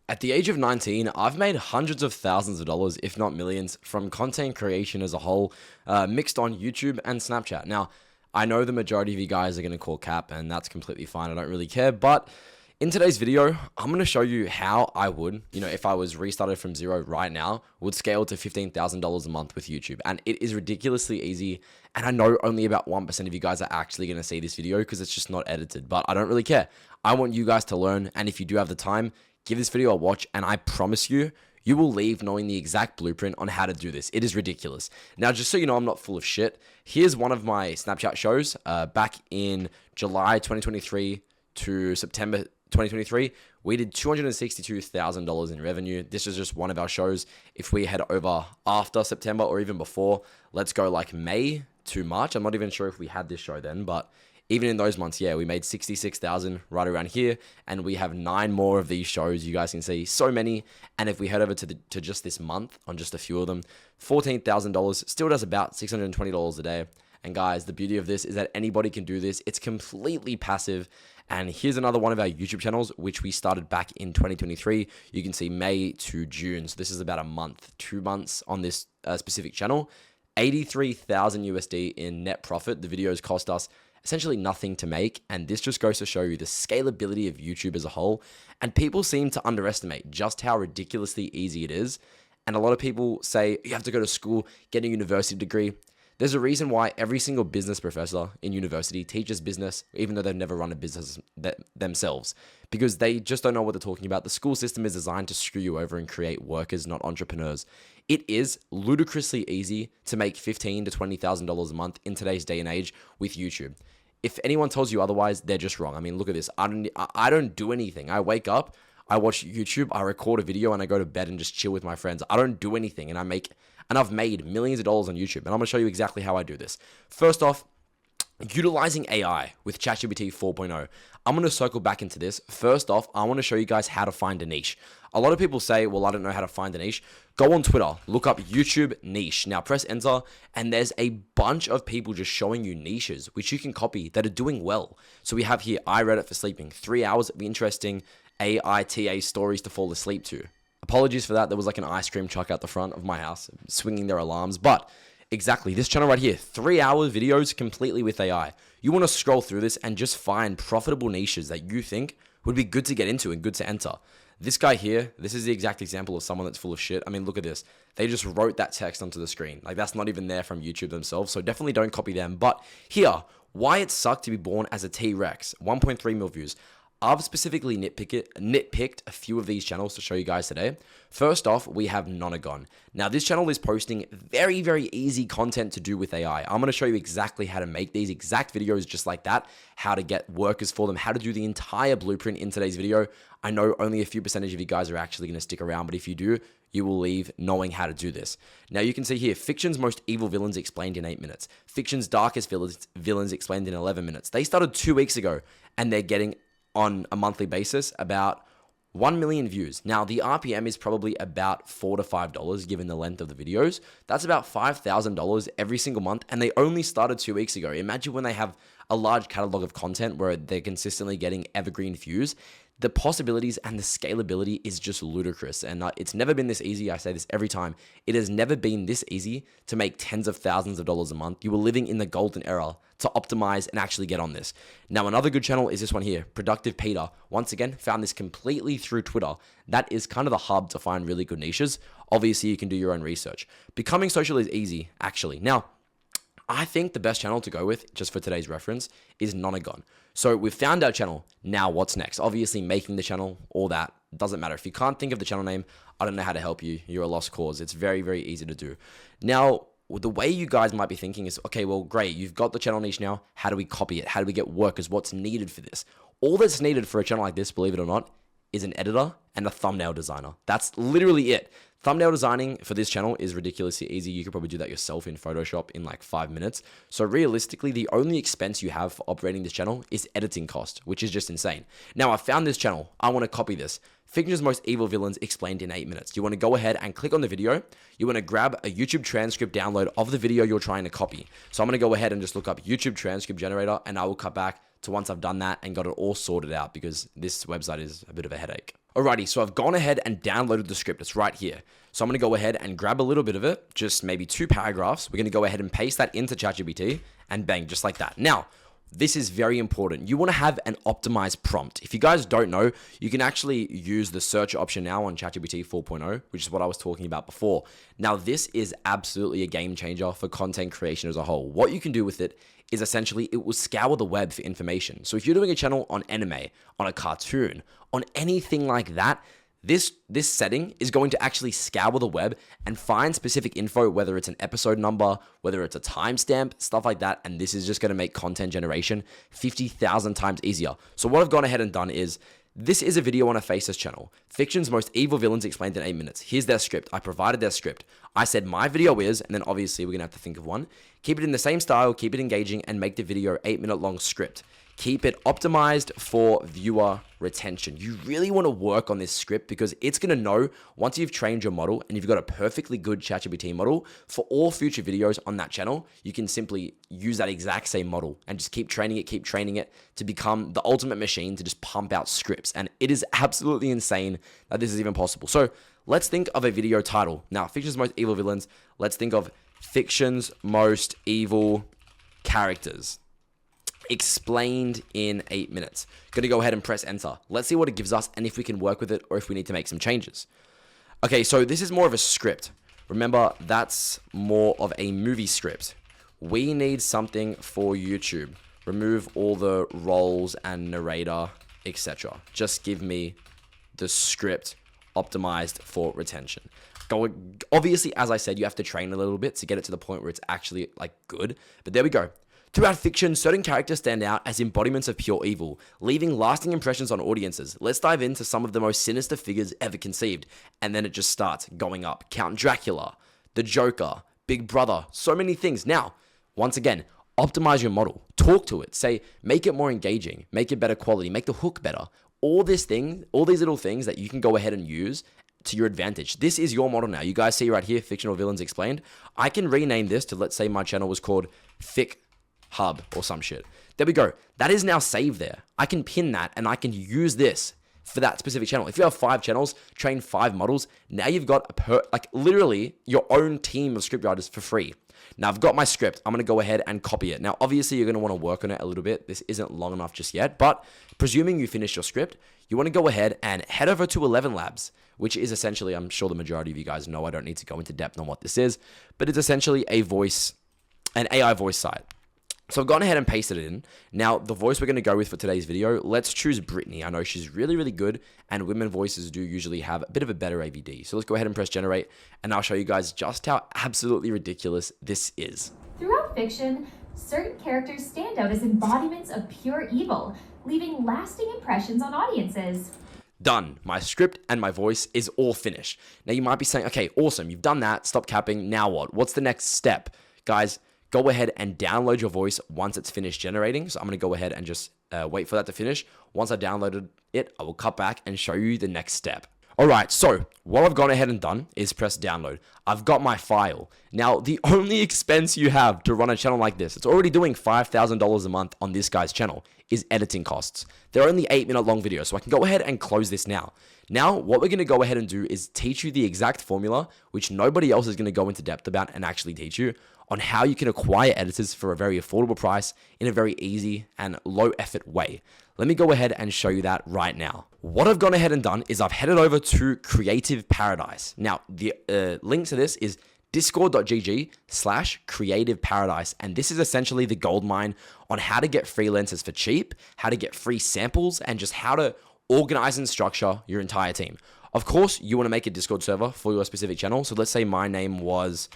At the age of 19, I've made hundreds of thousands of dollars, if not millions, from content creation as a whole, mixed on YouTube and Snapchat. Now, I know the majority of you guys are going to call cap, and that's completely fine. I don't really care. But in today's video, I'm going to show you how I would, if I was restarted from zero right now, would scale to $15,000 a month with YouTube. And it is ridiculously easy. And I know only about 1% of you guys are actually going to see this video because it's just not edited. But I don't really care. I want you guys to learn. And if you do have the time, give this video a watch, and I promise you, you will leave knowing the exact blueprint on how to do this. It is ridiculous. Now, just so you know I'm not full of shit, here's one of my Snapchat shows back in July 2023 to September 2023. We did $262,000 in revenue. This is just one of our shows. If we head over after September or even before, let's go like May to March. I'm not even sure if we had this show then, but even in those months, yeah, we made 66,000 right around here, and we have 9 more of these shows. You guys can see so many. And if we head over to just this month on just a few of them, $14,000 still does about $620 a day. And guys, the beauty of this is that anybody can do this. It's completely passive. And here's another one of our YouTube channels, which we started back in 2023. You can see May to June. So this is about a month, 2 months on this specific channel. 83,000 USD in net profit. The videos cost us essentially nothing to make, and this just goes to show you the scalability of YouTube as a whole. And people seem to underestimate just how ridiculously easy it is. And a lot of people say you have to go to school, get a university degree. There's a reason why every single business professor in university teaches business, even though they've never run a business themselves, because they just don't know what they're talking about. The school system is designed to screw you over and create workers, not entrepreneurs. It is ludicrously easy to make $15,000 to $20,000 a month in today's day and age with YouTube. If anyone tells you otherwise, they're just wrong. I mean, look at this. I don't do anything. I wake up, I watch YouTube, I record a video, and I go to bed and just chill with my friends. I don't do anything, and I've made millions of dollars on YouTube. And I'm gonna show you exactly how I do this. First off, utilizing AI with ChatGPT 4.0. I'm going to circle back into this. First off, I want to show you guys how to find a niche. A lot of people say, well, I don't know how to find a niche. Go on Twitter, look up YouTube niche. Now press enter, and there's a bunch of people just showing you niches, which you can copy that are doing well. So we have here, I read it for sleeping, 3 hours of interesting AITA stories to fall asleep to. Apologies for that. There was like an ice cream truck out the front of my house swinging their alarms, but exactly, this channel right here, 3-hour videos completely with AI. You want to scroll through this and just find profitable niches that you think would be good to get into and good to enter. This guy here, this is the exact example of someone that's full of shit. I mean, look at this. They just wrote that text onto the screen. Like, that's not even there from YouTube themselves, so definitely don't copy them. But here, why it sucked to be born as a T-Rex, 1.3 mil views. I've specifically nitpicked a few of these channels to show you guys today. First off, we have Nonagon. Now, this channel is posting very, very easy content to do with AI. I'm going to show you exactly how to make these exact videos just like that, how to get workers for them, how to do the entire blueprint in today's video. I know only a few percentage of you guys are actually going to stick around, but if you do, you will leave knowing how to do this. Now, you can see here, fiction's most evil villains explained in 8 minutes. Fiction's darkest villains explained in 11 minutes. They started 2 weeks ago, and they're getting on a monthly basis about 1 million views. Now, the RPM is probably about $4 to $5 given the length of the videos. That's about $5,000 every single month, and they only started 2 weeks ago. Imagine when they have a large catalog of content where they're consistently getting evergreen views. The possibilities and the scalability is just ludicrous, and it's never been this easy. I say this every time. It has never been this easy to make tens of thousands of dollars a month. You were living in the golden era to optimize and actually get on this. Now, another good channel is this one here, Productive Peter. Once again, found this completely through Twitter. That is kind of the hub to find really good niches. Obviously, you can do your own research. Becoming social is easy, actually. Now, I think the best channel to go with, just for today's reference, is Nonagon. So we've found our channel. Now what's next? Obviously making the channel, all that, doesn't matter. If you can't think of the channel name, I don't know how to help you. You're a lost cause. It's very, very easy to do. Now, the way you guys might be thinking is, okay, well, great. You've got the channel niche now. How do we copy it? How do we get workers? What's needed for this? All that's needed for a channel like this, believe it or not, is an editor and a thumbnail designer. That's literally it. Thumbnail designing for this channel is ridiculously easy. You could probably do that yourself in Photoshop in like 5 minutes. So realistically, the only expense you have for operating this channel is editing cost, which is just insane. Now, I found this channel. I want to copy this. Fiction's most evil villains explained in 8 minutes. You want to go ahead and click on the video. You want to grab a YouTube transcript download of the video you're trying to copy. So I'm going to go ahead and just look up YouTube transcript generator, and I will cut back to once I've done that and got it all sorted out, because this website is a bit of a headache. Alrighty, so I've gone ahead and downloaded the script. It's right here. So I'm going to go ahead and grab a little bit of it, just maybe 2 paragraphs. We're going to go ahead and paste that into ChatGPT and bang, just like that. Now, this is very important. You want to have an optimized prompt. If you guys don't know, you can actually use the search option now on ChatGPT 4.0, which is what I was talking about before. Now, this is absolutely a game changer for content creation as a whole. What you can do with it is essentially it will scour the web for information. So if you're doing a channel on anime, on a cartoon, on anything like that, this setting is going to actually scour the web and find specific info, whether it's an episode number, whether it's a timestamp, stuff like that. And this is just going to make content generation 50,000 times easier. So what I've gone ahead and done is, this is a video on a Faceless channel. Fiction's most evil villains explained in 8 minutes. Here's their script. I provided their script. I said my video is, and then obviously we're going to have to think of one. Keep it in the same style, keep it engaging, and make the video 8-minute long script. Keep it optimized for viewer retention. You really want to work on this script because it's going to know once you've trained your model and you've got a perfectly good ChatGPT model for all future videos on that channel, you can simply use that exact same model and just keep training it to become the ultimate machine to just pump out scripts. And it is absolutely insane that this is even possible. So let's think of a video title. Now, Fiction's most evil villains. Let's think of Fiction's most evil characters. Explained in 8 minutes. Gonna go ahead and press enter. Let's see what it gives us and if we can work with it or if we need to make some changes. Okay, so this is more of a script. Remember, that's more of a movie script. We need something for YouTube. Remove all the roles and narrator, etc. Just give me the script optimized for retention. Obviously, as I said, you have to train a little bit to get it to the point where it's actually like good. But there we go. Throughout fiction, certain characters stand out as embodiments of pure evil, leaving lasting impressions on audiences. Let's dive into some of the most sinister figures ever conceived. And then it just starts going up. Count Dracula, the Joker, Big Brother, so many things. Now, once again, optimize your model. Talk to it. Say, make it more engaging, make it better quality, make the hook better. All these little things that you can go ahead and use to your advantage. This is your model now. You guys see right here, Fictional Villains Explained. I can rename this to, let's say my channel was called Fic Hub or some shit. There we go. That is now saved there. I can pin that and I can use this for that specific channel. If you have 5 channels, train 5 models, now you've got literally your own team of scriptwriters for free. Now I've got my script. I'm going to go ahead and copy it. Now, obviously you're going to want to work on it a little bit. This isn't long enough just yet, but presuming you finish your script, you want to go ahead and head over to 11 Labs, which is essentially, I'm sure the majority of you guys know, I don't need to go into depth on what this is, but it's essentially an AI voice site. So I've gone ahead and pasted it in. Now, the voice we're going to go with for today's video, let's choose Brittany. I know she's really, really good, and women voices do usually have a bit of a better AVD. So let's go ahead and press generate, and I'll show you guys just how absolutely ridiculous this is. Throughout fiction, certain characters stand out as embodiments of pure evil, leaving lasting impressions on audiences. Done. My script and my voice is all finished. Now, you might be saying, okay, awesome, you've done that, stop capping, now what? What's the next step? Guys, go ahead and download your voice once it's finished generating. So I'm going to go ahead and just wait for that to finish. Once I downloaded it, I will cut back and show you the next step. All right, so what I've gone ahead and done is press download. I've got my file. Now, the only expense you have to run a channel like this, it's already doing $5,000 a month on this guy's channel, is editing costs. They're only 8-minute long videos, so I can go ahead and close this now. Now, what we're going to go ahead and do is teach you the exact formula, which nobody else is going to go into depth about and actually teach you, on how you can acquire editors for a very affordable price in a very easy and low effort way. Let me go ahead and show you that right now. What I've gone ahead and done is I've headed over to Creative Paradise. Now, the link to this is discord.gg/Creative Paradise. And this is essentially the gold mine on how to get freelancers for cheap, how to get free samples, and just how to organize and structure your entire team. Of course, you want to make a Discord server for your specific channel. So let's say my name was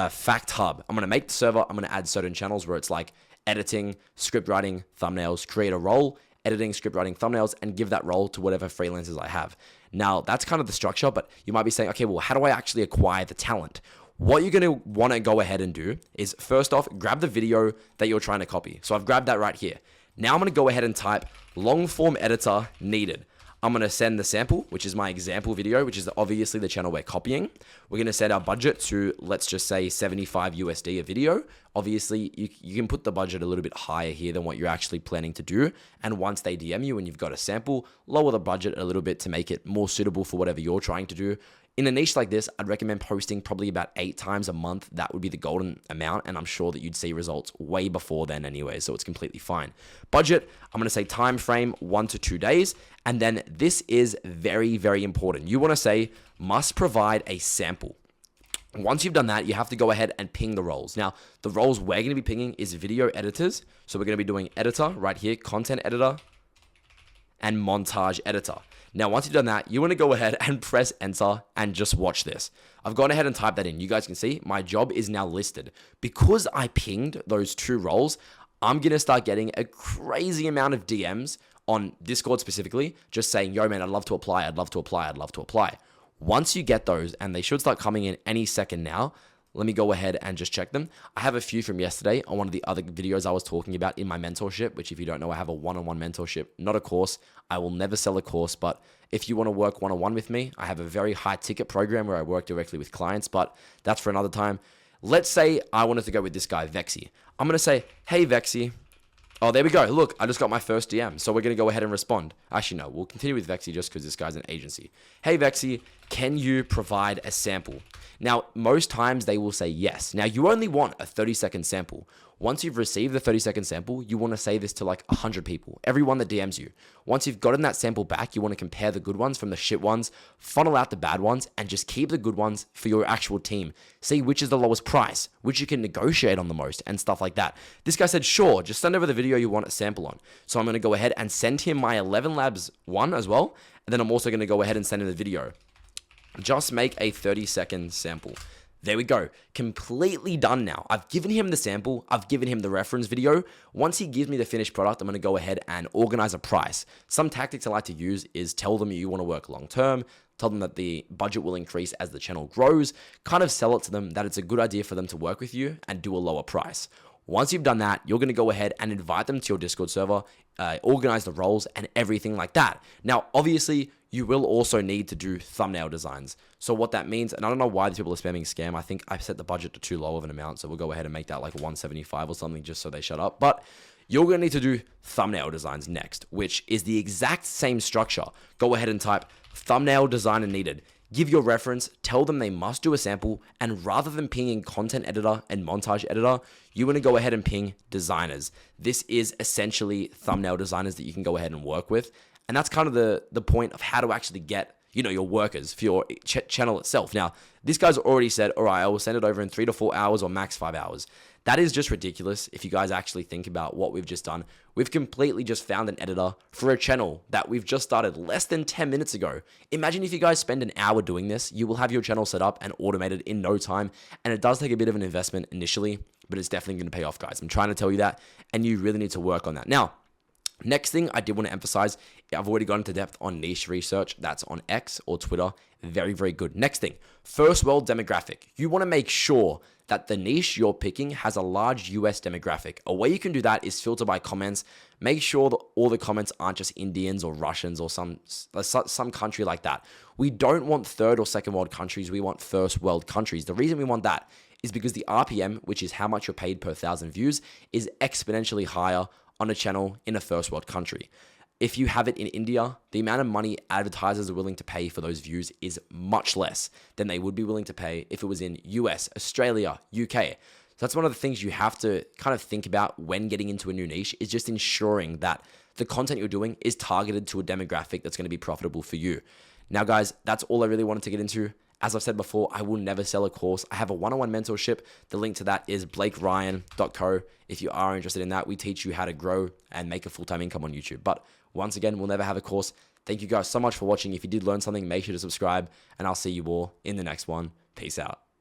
Fact Hub. I'm going to make the server. I'm going to add certain channels where it's like editing, script writing, thumbnails, create a role, editing, script writing, thumbnails, and give that role to whatever freelancers I have. Now, that's kind of the structure, but you might be saying, okay, well, how do I actually acquire the talent? What you're going to want to go ahead and do is, first off, grab the video that you're trying to copy. So I've grabbed that right here. Now I'm going to go ahead and type long form editor needed. I'm going to send the sample, which is my example video, which is obviously the channel we're copying. We're going to set our budget to, let's just say 75 USD a video. Obviously, you can put the budget a little bit higher here than what you're actually planning to do. And once they DM you and you've got a sample, lower the budget a little bit to make it more suitable for whatever you're trying to do. In a niche like this, I'd recommend posting probably about 8 times a month. That would be the golden amount, and I'm sure that you'd see results way before then anyway, so it's completely fine. Budget, I'm going to say time frame 1 to 2 days, and then this is very, very important. You want to say must provide a sample. Once you've done that, you have to go ahead and ping the roles. Now, the roles we're going to be pinging is video editors, so we're going to be doing editor right here, content editor, and montage editor. Now, once you've done that, you want to go ahead and press enter and just watch this. I've gone ahead and typed that in. You guys can see my job is now listed. Because I pinged those 2 roles, I'm going to start getting a crazy amount of DMs on Discord specifically, just saying, yo, man, I'd love to apply. I'd love to apply. I'd love to apply. Once you get those, and they should start coming in any second now, let me go ahead and just check them. I have a few from yesterday on one of the other videos I was talking about in my mentorship, which if you don't know, I have a one-on-one mentorship, not a course. I will never sell a course, but if you want to work one-on-one with me, I have a very high ticket program where I work directly with clients, but that's for another time. Let's say I wanted to go with this guy, Vexy. I'm going to say, hey, Vexy. Oh, there we go. Look, I just got my first DM. So we're going to go ahead and respond. Actually, no, we'll continue with Vexy just because this guy's an agency. Hey, Vexy, can you provide a sample? Now, most times they will say yes. Now, you only want a 30-second sample. Once you've received the 30-second sample, you want to say this to like 100 people, everyone that DMs you. Once you've gotten that sample back, you want to compare the good ones from the shit ones, funnel out the bad ones, and just keep the good ones for your actual team. See which is the lowest price, which you can negotiate on the most, and stuff like that. This guy said, sure, just send over the video you want a sample on. So I'm going to go ahead and send him my 11 Labs one as well, and then I'm also going to go ahead and send him the video. Just make a 30-second sample. There we go. Completely done now. I've given him the sample. I've given him the reference video. Once he gives me the finished product, I'm going to go ahead and organize a price. Some tactics I like to use is tell them you want to work long term, tell them that the budget will increase as the channel grows, kind of sell it to them that it's a good idea for them to work with you and do a lower price. Once you've done that, you're going to go ahead and invite them to your Discord server, organize the roles and everything like that. Now, obviously, you will also need to do thumbnail designs. So what that means, and I don't know why these people are spamming scam. I think I set the budget to too low of an amount. So we'll go ahead and make that like 175 or something just so they shut up. But you're going to need to do thumbnail designs next, which is the exact same structure. Go ahead and type thumbnail designer needed. Give your reference, tell them they must do a sample, and rather than pinging content editor and montage editor, you want to go ahead and ping designers. This is essentially thumbnail designers that you can go ahead and work with. And that's kind of the point of how to actually get, your workers for your channel itself. Now, this guy's already said, all right, I will send it over in 3 to 4 hours or max 5 hours. That is just ridiculous. If you guys actually think about what we've just done, we've completely just found an editor for a channel that we've just started less than 10 minutes ago. Imagine if you guys spend an hour doing this, you will have your channel set up and automated in no time. And it does take a bit of an investment initially, but it's definitely going to pay off, guys. I'm trying to tell you that, and you really need to work on that. Now, next thing I did want to emphasize, I've already gone into depth on niche research. That's on X or Twitter. Very, very good. Next thing, first world demographic. You want to make sure that the niche you're picking has a large US demographic. A way you can do that is filter by comments. Make sure that all the comments aren't just Indians or Russians or some country like that. We don't want third or second world countries. We want first world countries. The reason we want that is because the RPM, which is how much you're paid per 1,000 views, is exponentially higher on a channel in a first world country. If you have it in India, the amount of money advertisers are willing to pay for those views is much less than they would be willing to pay if it was in US, Australia, UK. So that's one of the things you have to kind of think about when getting into a new niche, is just ensuring that the content you're doing is targeted to a demographic that's going to be profitable for you. Now, guys, that's all I really wanted to get into. As I've said before, I will never sell a course. I have a one-on-one mentorship. The link to that is blakeryan.co. If you are interested in that, we teach you how to grow and make a full-time income on YouTube. But once again, we'll never have a course. Thank you guys so much for watching. If you did learn something, make sure to subscribe, and I'll see you all in the next one. Peace out.